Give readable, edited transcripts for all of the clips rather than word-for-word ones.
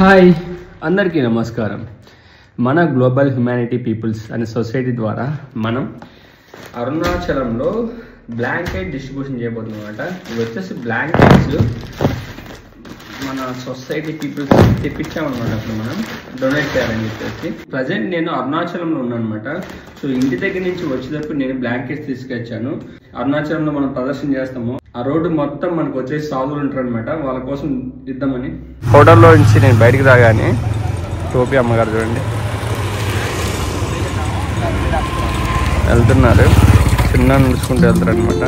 Hi అందరికీ నమస్కారం. మన గ్లోబల్ హ్యుమానిటీ పీపుల్స్ అనే సొసైటీ ద్వారా మనం అరుణాచలంలో బ్లాంకెట్ డిస్ట్రిబ్యూషన్ చేయబోతున్నాం అనమాట. ఇవి వచ్చేసి బ్లాంకెట్స్ మన సొసైటీ పీపుల్స్ తెప్పించామన్నమాట. అప్పుడు మనం డొనేట్ చేయాలని చెప్పేసి ప్రజెంట్ నేను అరుణాచలంలో ఉన్నాను అనమాట. సో ఇంటి దగ్గర నుంచి వచ్చేటప్పుడు నేను బ్లాంకెట్స్ తీసుకొచ్చాను. అరుణాచలంలో మనం ప్రదర్శన చేస్తాము. ఆ రోడ్డు మొత్తం మనకు వచ్చేసి సాధువులు ఉంటారు అనమాట. వాళ్ళ కోసం ఇద్దామని హోటల్లో నుంచి నేను బయటికి రాగానే టోపీ అమ్మగారు చూడండి వెళ్తున్నారు. చిన్న నడుచుకుంటూ వెళ్తారు అనమాట.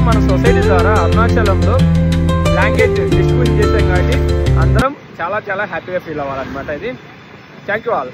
మన సొసైటీ ద్వారా అరుణాచలంలో బ్లాంకెట్ డిస్ట్రిబ్యూషన్ చేసాం కాబట్టి అందరం చాలా హ్యాపీగా ఫీల్ అవ్వాలన్నమాట. ఇది థ్యాంక్ యూ ఆల్.